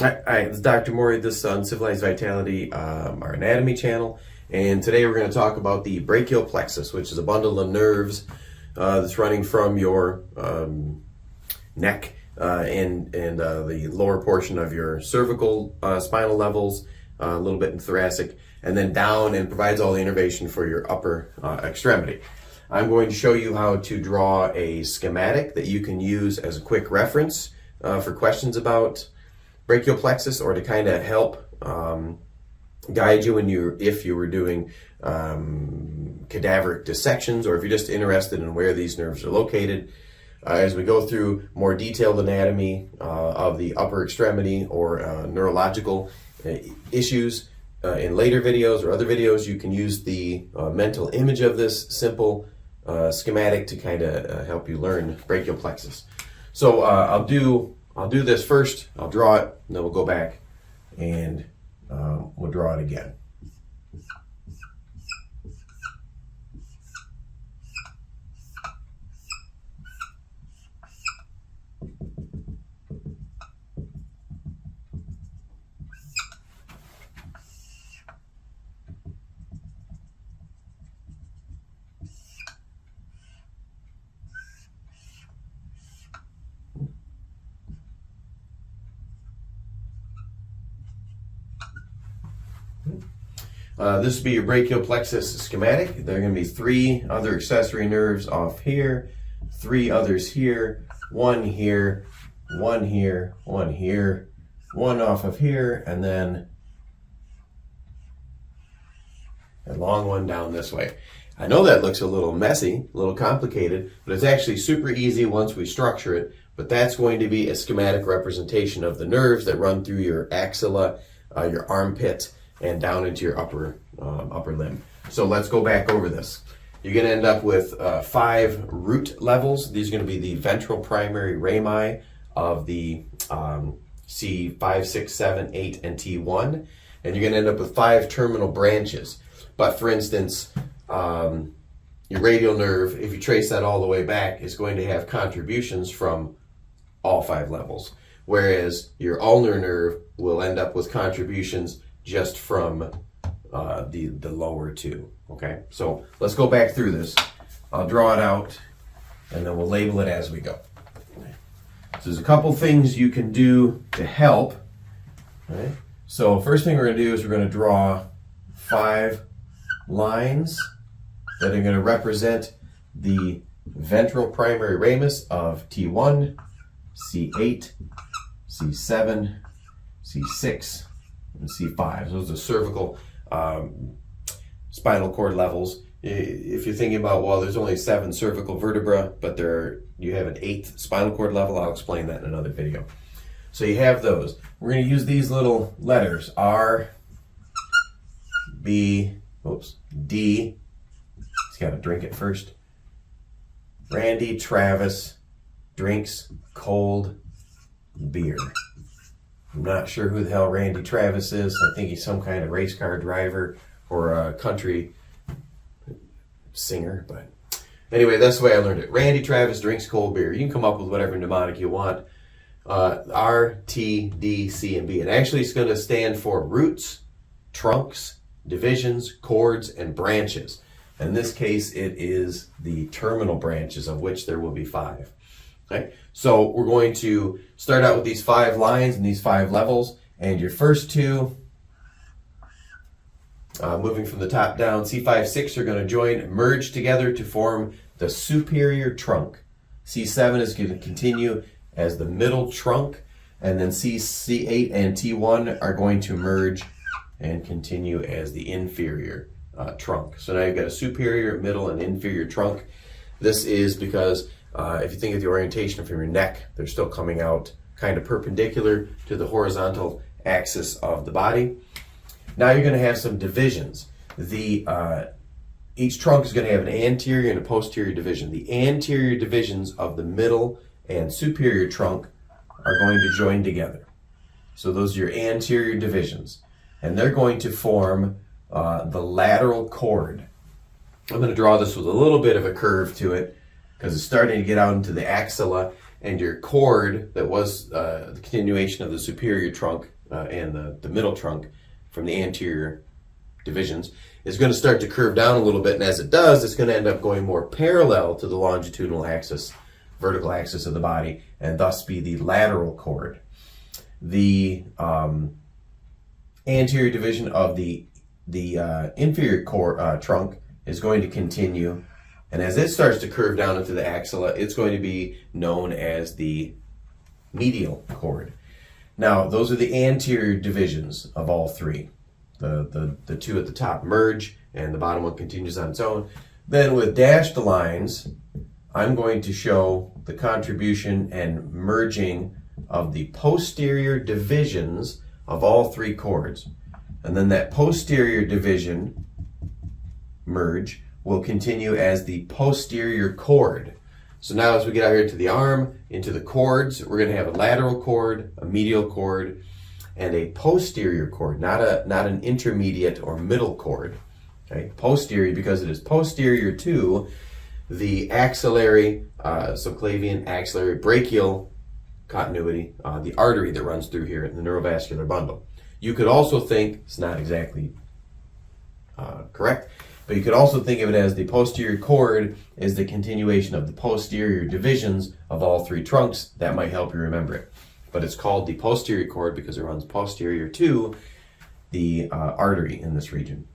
Hi, it's Dr. Morey. This is Uncivilized Vitality, our anatomy channel. And today we're going to talk about the brachial plexus, which is a bundle of nerves that's running from your neck and the lower portion of your cervical spinal levels, a little bit in thoracic, and then down, and provides all the innervation for your upper extremity. I'm going to show you how to draw a schematic that you can use as a quick reference for questions about brachial plexus, or to kind of help guide you if you were doing cadaveric dissections, or if you're just interested in where these nerves are located. As we go through more detailed anatomy of the upper extremity or neurological issues in later videos or other videos, you can use the mental image of this simple schematic to kind of help you learn brachial plexus. So I'll do this first. I'll draw it, and then we'll go back and we'll draw it again. This would be your brachial plexus schematic. There are going to be 3 other accessory nerves off here, 3 others here, 1 here, 1 here, 1 here, 1 off of here, and then a long one down this way. I know that looks a little messy, a little complicated, but it's actually super easy once we structure it. But that's going to be a schematic representation of the nerves that run through your axilla, your armpit, and down into your upper limb. So let's go back over this. You're going to end up with 5 root levels. These are going to be the ventral primary rami of the C5, 6, 7, 8, and T1. And you're going to end up with 5 terminal branches. But for instance, your radial nerve, if you trace that all the way back, is going to have contributions from all 5 levels. Whereas your ulnar nerve will end up with contributions just from the lower 2. Okay, so let's go back through this. I'll draw it out, and then we'll label it as we go. So there's a couple things you can do to help. Right? So first thing we're going to do is we're going to draw 5 lines that are going to represent the ventral primary ramus of T1, C8, C7, C6, and C5. Those are cervical spinal cord levels. If you're thinking about, well, there's only 7 cervical vertebrae, but you have an 8th spinal cord level, I'll explain that in another video. So you have those. We're going to use these little letters, R, B, D. He's got to drink it first. Randy Travis drinks cold beer. I'm not sure who the hell Randy Travis is. I think he's some kind of race car driver or a country singer. But anyway, that's the way I learned it. Randy Travis drinks cold beer. You can come up with whatever mnemonic you want. R, T, D, C, and B. And actually it's going to stand for roots, trunks, divisions, cords, and branches. In this case, it is the terminal branches, of which there will be 5. Okay, so we're going to start out with these 5 lines and these 5 levels, and your first 2, moving from the top down, C5, 6 are going to join and merge together to form the superior trunk. C7 is going to continue as the middle trunk, and then C8 and T1 are going to merge and continue as the inferior trunk. So now you've got a superior, middle, and inferior trunk. This is because if you think of the orientation from your neck, they're still coming out kind of perpendicular to the horizontal axis of the body. Now you're going to have some divisions. Each trunk is going to have an anterior and a posterior division. The anterior divisions of the middle and superior trunk are going to join together. So those are your anterior divisions. And they're going to form the lateral cord. I'm going to draw this with a little bit of a curve to it, because it's starting to get out into the axilla, and your cord that was the continuation of the superior trunk and the middle trunk from the anterior divisions is going to start to curve down a little bit, and as it does, it's going to end up going more parallel to the longitudinal axis, vertical axis of the body, and thus be the lateral cord. The anterior division of the inferior trunk is going to continue, and as it starts to curve down into the axilla, it's going to be known as the medial cord. Now, those are the anterior divisions of all three. The two at the top merge, and the bottom one continues on its own. Then with dashed lines, I'm going to show the contribution and merging of the posterior divisions of all three cords. And then that posterior division merge will continue as the posterior cord. So now as we get out here to the arm, into the cords, we're going to have a lateral cord, a medial cord, and a posterior cord, not an intermediate or middle cord. Okay, posterior because it is posterior to the axillary, subclavian, axillary, brachial continuity, the artery that runs through here in the neurovascular bundle. You could also think, it's not exactly correct, but you could also think of it as the posterior cord is the continuation of the posterior divisions of all three trunks. That might help you remember it. But it's called the posterior cord because it runs posterior to the artery in this region,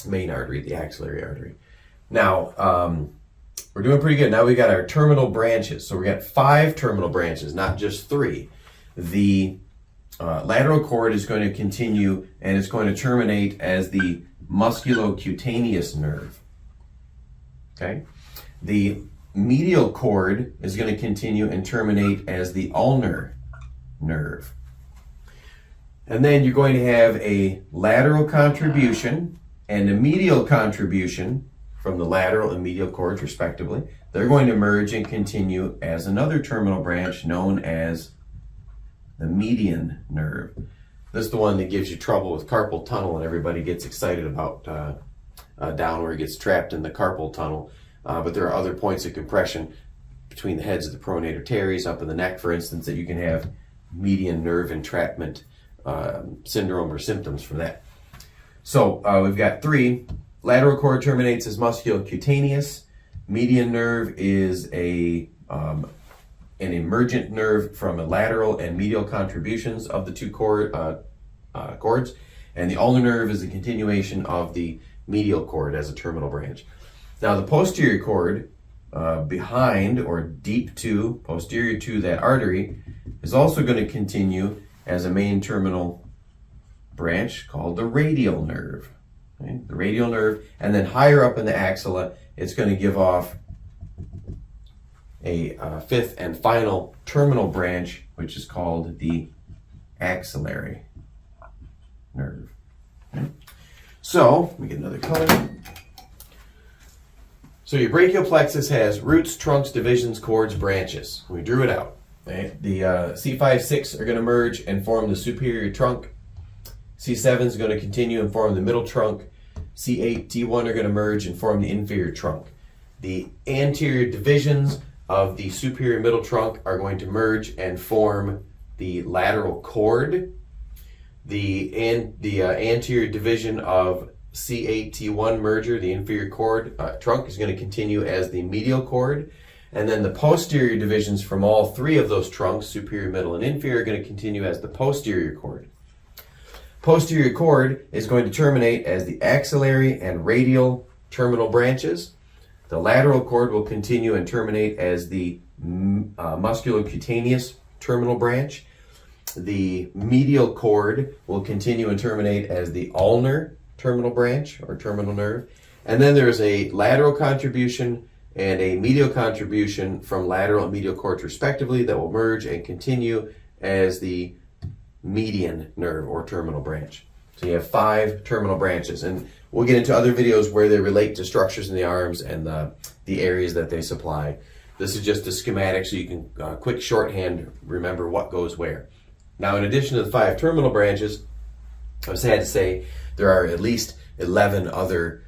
main artery, the axillary artery. Now, we're doing pretty good. Now we got our terminal branches. So we got 5 terminal branches, not just 3. The lateral cord is going to continue, and it's going to terminate as the musculocutaneous nerve. Okay? The medial cord is going to continue and terminate as the ulnar nerve. And then you're going to have a lateral contribution and a medial contribution from the lateral and medial cords respectively. They're going to merge and continue as another terminal branch known as the median nerve. This is the one that gives you trouble with carpal tunnel, and everybody gets excited about down where it gets trapped in the carpal tunnel. But there are other points of compression between the heads of the pronator teres, up in the neck, for instance, that you can have median nerve entrapment syndrome or symptoms from that. So we've got 3. Lateral cord terminates as musculocutaneous. Median nerve is an emergent nerve from a lateral and medial contributions of the 2 cords. And the ulnar nerve is a continuation of the medial cord as a terminal branch. Now the posterior cord, behind or deep to, posterior to that artery, is also going to continue as a main terminal branch called the radial nerve. Okay? The radial nerve, and then higher up in the axilla, it's going to give off a 5th and final terminal branch, which is called the axillary nerve. Okay? So, let me get another color. So your brachial plexus has roots, trunks, divisions, cords, branches. We drew it out. Okay? The C5, 6 are going to merge and form the superior trunk. C7 is going to continue and form the middle trunk. C8, T1 are going to merge and form the inferior trunk. The anterior divisions of the superior middle trunk are going to merge and form the lateral cord. The anterior division of C8, T1 merger, the inferior cord trunk, is going to continue as the medial cord. And then the posterior divisions from all 3 of those trunks, superior, middle, and inferior, are going to continue as the posterior cord. Posterior cord is going to terminate as the axillary and radial terminal branches. The lateral cord will continue and terminate as the musculocutaneous terminal branch. The medial cord will continue and terminate as the ulnar terminal branch or terminal nerve. And then there's a lateral contribution and a medial contribution from lateral and medial cords respectively that will merge and continue as the median nerve or terminal branch. So you have 5 terminal branches, and we'll get into other videos where they relate to structures in the arms and the areas that they supply. This is just a schematic so you can quick shorthand remember what goes where. Now, in addition to the 5 terminal branches, I was sad to say there are at least 11 other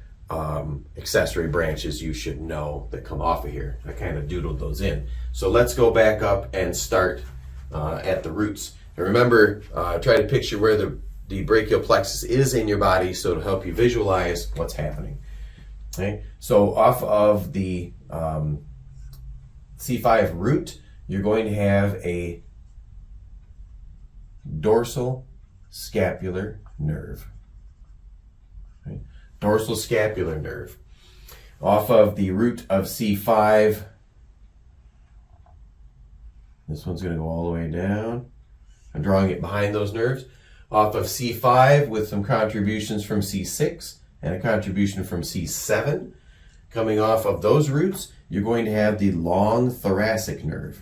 accessory branches you should know that come off of here. I kind of doodled those in. So let's go back up and start at the roots. And remember, try to picture where the brachial plexus is in your body so it'll help you visualize what's happening. Okay? So off of the C5 root, you're going to have a dorsal scapular nerve. Okay? Dorsal scapular nerve. Off of the root of C5, this one's going to go all the way down. I'm drawing it behind those nerves. Off of C5 with some contributions from C6 and a contribution from C7. Coming off of those roots, you're going to have the long thoracic nerve.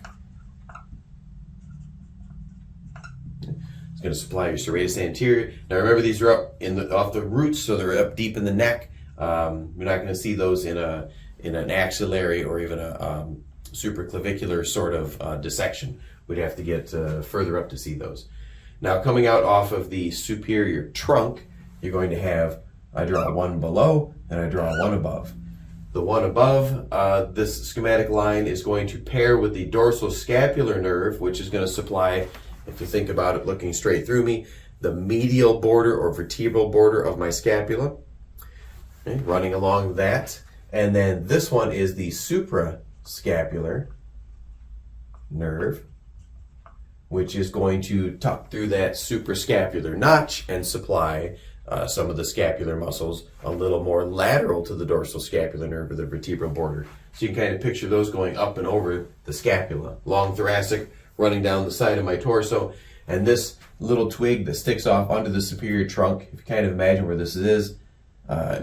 It's going to supply your serratus anterior. Now remember, these are up off the roots, so they're up deep in the neck. You're not going to see those in an axillary or even a supraclavicular sort of dissection. We'd have to get further up to see those. Now coming out off of the superior trunk, you're going to have, I draw one below and I draw one above. The one above, this schematic line is going to pair with the dorsal scapular nerve, which is going to supply, if you think about it looking straight through me, the medial border or vertebral border of my scapula. Okay, running along that. And then this one is the suprascapular nerve, which is going to tuck through that suprascapular notch and supply some of the scapular muscles a little more lateral to the dorsal scapular nerve or the vertebral border. So you can kind of picture those going up and over the scapula. Long thoracic running down the side of my torso. And this little twig that sticks off under the superior trunk, if you kind of imagine where this is,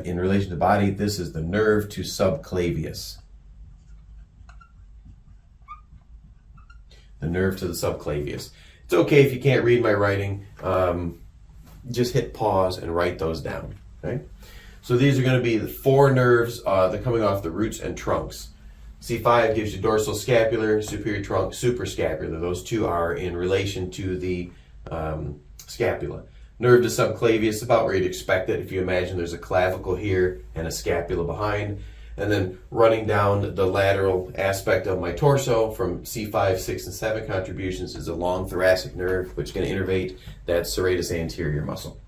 in relation to the body, this is the nerve to subclavius. The nerve to the subclavius. It's okay if you can't read my writing. Just hit pause and write those down. Okay? So these are going to be the four nerves that are coming off the roots and trunks. C5 gives you dorsal scapular, superior trunk, suprascapular. Those two are in relation to the scapula. Nerve to subclavius, about where you'd expect it if you imagine there's a clavicle here and a scapula behind. And then running down the lateral aspect of my torso from C5, 6, and 7 contributions is a long thoracic nerve, which can innervate that serratus anterior muscle.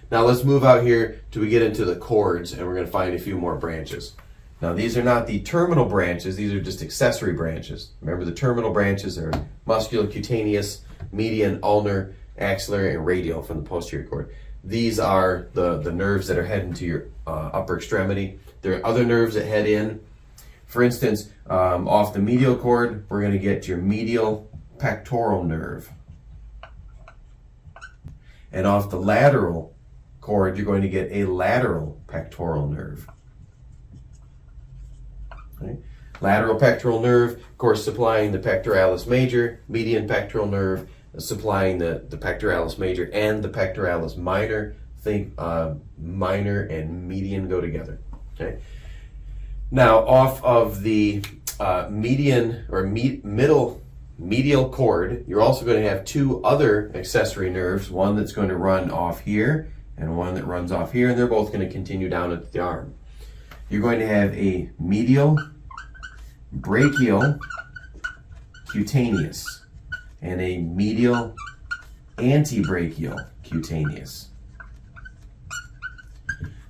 Now let's move out here till we get into the cords, and we're going to find a few more branches. Now these are not the terminal branches, these are just accessory branches. Remember, the terminal branches are musculocutaneous, median, ulnar, axillary, and radial from the posterior cord. These are the nerves that are heading to your upper extremity. There are other nerves that head in. For instance, off the medial cord, we're going to get your medial pectoral nerve. And off the lateral cord, you're going to get a lateral pectoral nerve. Okay. Lateral pectoral nerve, of course, supplying the pectoralis major, median pectoral nerve, supplying the pectoralis major and the pectoralis minor. Think minor and median go together. Okay. Now, off of the median or middle medial cord, you're also going to have two other accessory nerves, one that's going to run off here and one that runs off here, and they're both going to continue down at the arm. You're going to have a medial brachial cutaneous and a medial antebrachial cutaneous.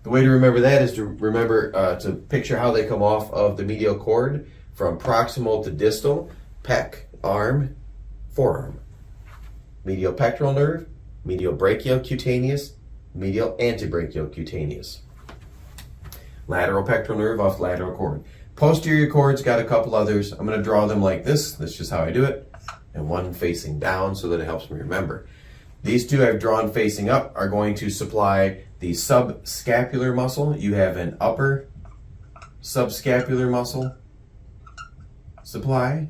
The way to remember that is to remember to picture how they come off of the medial cord from proximal to distal, pec, arm, forearm. Medial pectoral nerve, medial brachial cutaneous, medial antebrachial cutaneous. Lateral pectoral nerve off lateral cord. Posterior cord's got a couple others. I'm going to draw them like this. That's just how I do it. And one facing down so that it helps me remember. These two I've drawn facing up are going to supply the subscapular muscle. You have an upper subscapular muscle supply,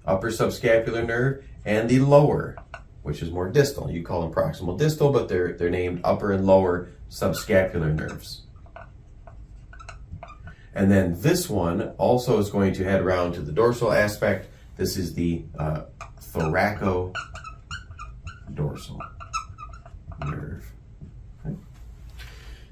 upper subscapular nerve, and the lower, which is more distal. You call them proximal distal, but they're named upper and lower subscapular nerves. And then this one also is going to head around to the dorsal aspect. This is the thoracodorsal nerve. Okay.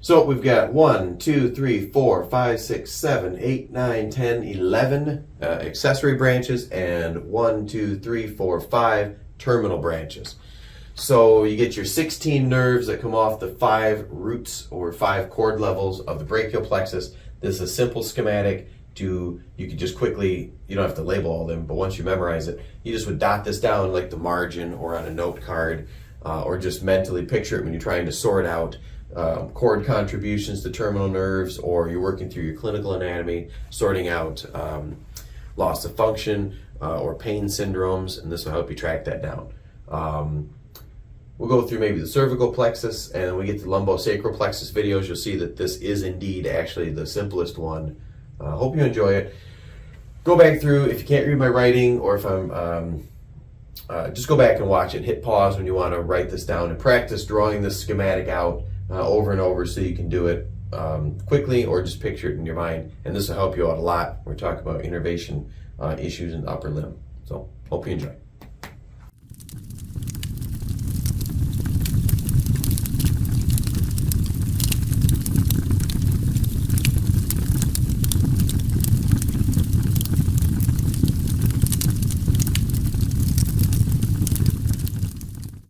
So we've got 1, 2, 3, 4, 5, 6, 7, 8, 9, 10, 11 accessory branches, and 1, 2, 3, 4, 5 terminal branches. So you get your 16 nerves that come off the 5 roots or 5 cord levels of the brachial plexus. This is a simple schematic. You could just quickly, you don't have to label all of them, but once you memorize it, you just would dot this down like the margin or on a note card, or just mentally picture it when you're trying to sort out cord contributions to terminal nerves, or you're working through your clinical anatomy, sorting out loss of function or pain syndromes, and this will help you track that down. We'll go through maybe the cervical plexus, and when we get to lumbosacral plexus videos, you'll see that this is indeed actually the simplest one. Hope you enjoy it. Go back through, if you can't read my writing, or if I'm, just go back and watch it. Hit pause when you want to write this down and practice drawing this schematic out over and over so you can do it quickly or just picture it in your mind. And this will help you out a lot. We're talking about innervation issues in the upper limb. So, hope you enjoy.